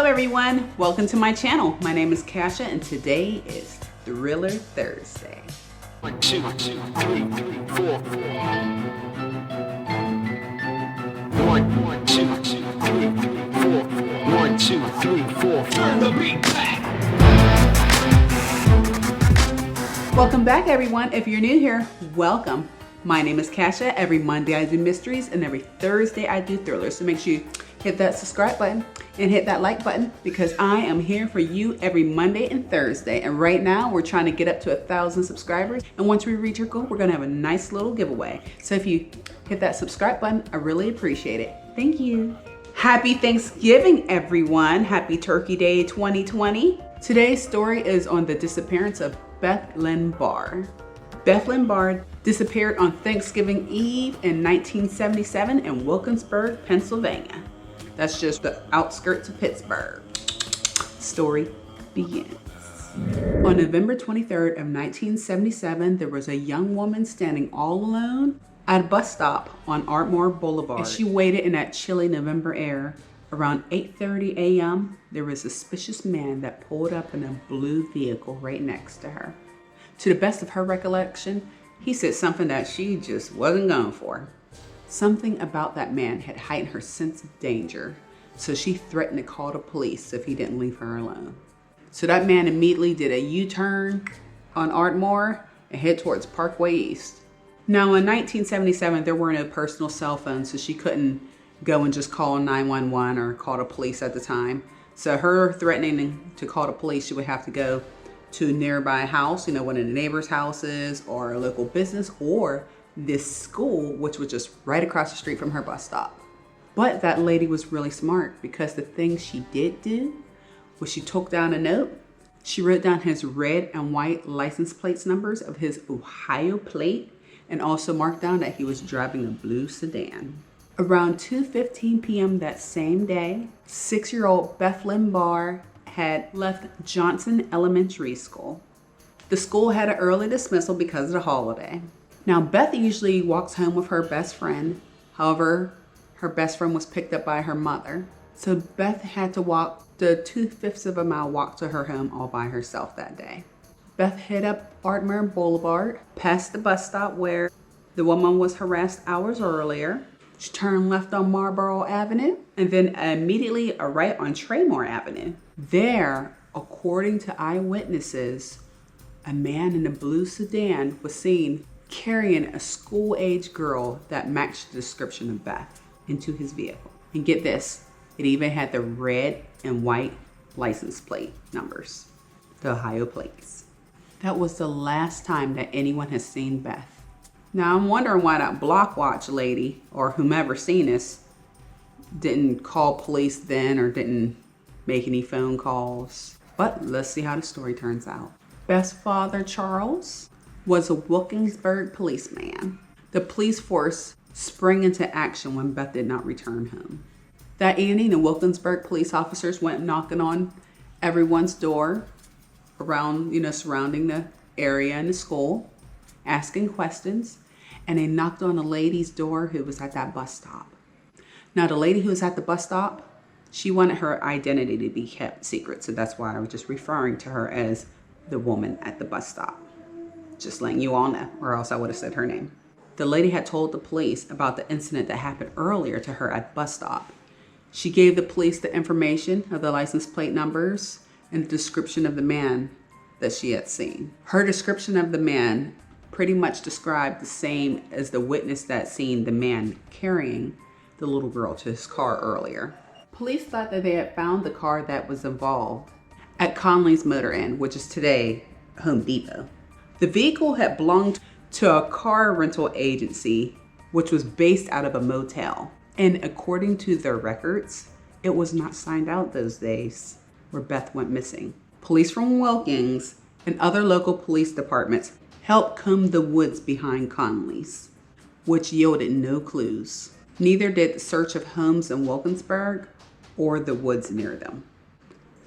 everyone, welcome to my channel. My name is Kasha and today is Thriller Thursday. 1, 2, 3, 4. 1, 2, 3, 4. 1, 2, 3, 4. Turn the beat back. Welcome back everyone. If you're new here, welcome. My name is Kasha. Every Monday I do mysteries and every Thursday I do thrillers. So make sure you hit that subscribe button and hit that like button because I am here for you every Monday and Thursday. And right now we're trying to get up to 1,000 subscribers. And once we reach our goal, we're gonna have a nice little giveaway. So if you hit that subscribe button, I really appreciate it. Thank you. Happy Thanksgiving, everyone. Happy Turkey Day 2020. Today's story is on the disappearance of Beth Lynn Barr. Beth Lynn Barr disappeared on Thanksgiving Eve in 1977 in Wilkinsburg, Pennsylvania. That's just the outskirts of Pittsburgh. Story begins. On November 23rd of 1977, there was a young woman standing all alone at a bus stop on Ardmore Boulevard. As she waited in that chilly November air, around 8:30 a.m., there was a suspicious man that pulled up in a blue vehicle right next to her. To the best of her recollection, he said something that she just wasn't going for. Something about that man had heightened her sense of danger, so she threatened to call the police if he didn't leave her alone. So that man immediately did a U-turn on Ardmore and head towards Parkway East. Now in 1977, there were no personal cell phones, so she couldn't go and just call 911 or call the police at the time. So her threatening to call the police, she would have to go to a nearby house, one of the neighbors' houses or a local business or this school, which was just right across the street from her bus stop. But that lady was really smart because the thing she did do was she took down a note. She wrote down his red and white license plates numbers of his Ohio plate and also marked down that he was driving a blue sedan. Around 2:15 p.m. that same day, 6-year-old Beth Lynn Barr had left Johnson Elementary School. The school had an early dismissal because of the holiday. Now, Beth usually walks home with her best friend. However, her best friend was picked up by her mother. So Beth had to walk the 2/5 of a mile walk to her home all by herself that day. Beth hit up Ardmore Boulevard, past the bus stop where the woman was harassed hours earlier. She turned left on Marlboro Avenue and then immediately a right on Traymore Avenue. There, according to eyewitnesses, a man in a blue sedan was seen carrying a school-age girl that matched the description of Beth into his vehicle. And get this, it even had the red and white license plate numbers, the Ohio plates. That was the last time that anyone has seen Beth. Now I'm wondering why that block watch lady or whomever seen this didn't call police then or didn't make any phone calls. But let's see how the story turns out. Beth's father, Charles, was a Wilkinsburg policeman. The police force sprang into action when Beth did not return home. That evening, the Wilkinsburg police officers went knocking on everyone's door around, surrounding the area and the school, asking questions, and they knocked on a lady's door who was at that bus stop. Now, the lady who was at the bus stop, she wanted her identity to be kept secret, so that's why I was just referring to her as the woman at the bus stop. Just letting you all know, or else I would have said her name. The lady had told the police about the incident that happened earlier to her at the bus stop. She gave the police the information of the license plate numbers and the description of the man that she had seen. Her description of the man pretty much described the same as the witness that seen the man carrying the little girl to his car earlier. Police thought that they had found the car that was involved at Conley's Motor Inn, which is today Home Depot. The vehicle had belonged to a car rental agency, which was based out of a motel. And according to their records, it was not signed out those days where Beth went missing. Police from Wilkins and other local police departments helped comb the woods behind Conley's, which yielded no clues. Neither did the search of homes in Wilkinsburg or the woods near them.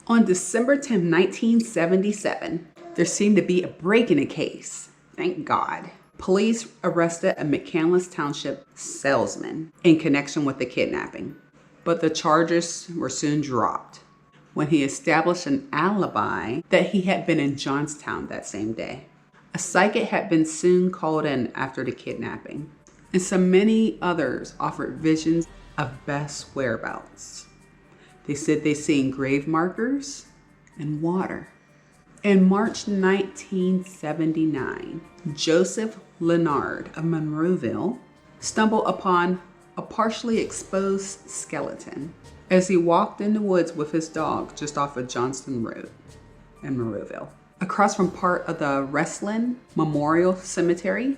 On December 10, 1977, there seemed to be a break in the case. Thank God. Police arrested a McCandless Township salesman in connection with the kidnapping, but the charges were soon dropped. when he established an alibi that he had been in Johnstown that same day. A psychic had been soon called in after the kidnapping, and so many others offered visions of Beth's whereabouts. They said they seen grave markers and water. In March 1979, Joseph Leonard of Monroeville stumbled upon a partially exposed skeleton as he walked in the woods with his dog just off of Johnston Road in Monroeville. Across from part of the Wrestling Memorial Cemetery,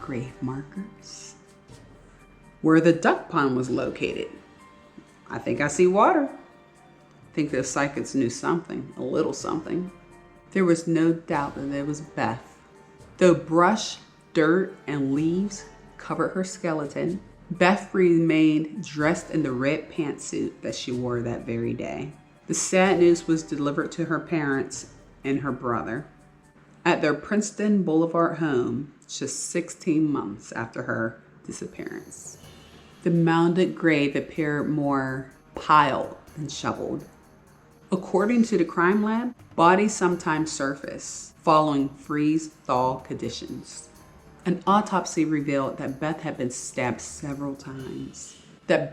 grave markers. Where the duck pond was located, I think I see water. I think the psychics knew something, a little something. There was no doubt that it was Beth. Though brush, dirt, and leaves covered her skeleton, Beth remained dressed in the red pantsuit that she wore that very day. The sad news was delivered to her parents and her brother at their Princeton Boulevard home just 16 months after her disappearance. The mounded grave appeared more piled than shoveled. According to the crime lab, bodies sometimes surface following freeze-thaw conditions. An autopsy revealed that Beth had been stabbed several times. in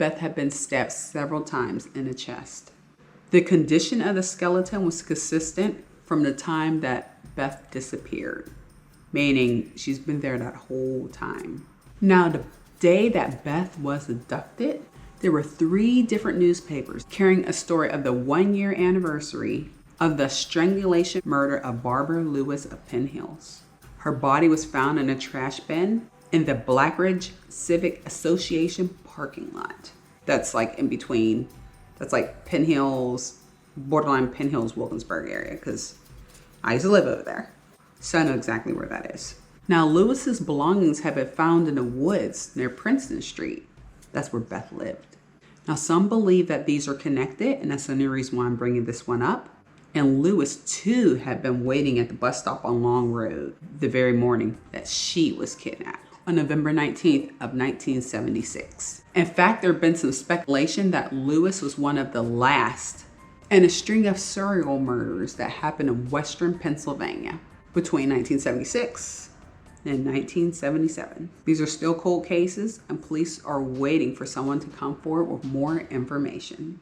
the chest. The condition of the skeleton was consistent from the time that Beth disappeared, meaning she's been there that whole time. Now, the day that Beth was abducted, there were 3 different newspapers carrying a story of the 1-year anniversary of the strangulation murder of Barbara Lewis of Penn Hills. Her body was found in a trash bin in the Blackridge Civic Association parking lot. That's like in between, that's like Penn Hills, borderline Penn Hills, Wilkinsburg area, because I used to live over there. So I know exactly where that is. Now, Lewis's belongings have been found in the woods near Princeton Street. That's where Beth lived. Now, some believe that these are connected, and that's the only reason why I'm bringing this one up. And Lewis, too, had been waiting at the bus stop on Long Road the very morning that she was kidnapped, on November 19th of 1976. In fact, there had been some speculation that Lewis was one of the last in a string of serial murders that happened in western Pennsylvania between 1976 and 1977. These are still cold cases, and police are waiting for someone to come forward with more information.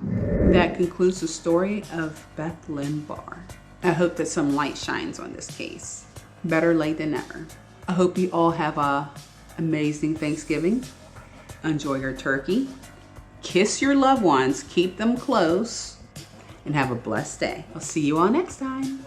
That concludes the story of Beth Lynn Barr. I hope that some light shines on this case. Better late than never. I hope you all have a amazing Thanksgiving. Enjoy your turkey. Kiss your loved ones, keep them close, and have a blessed day. I'll see you all next time.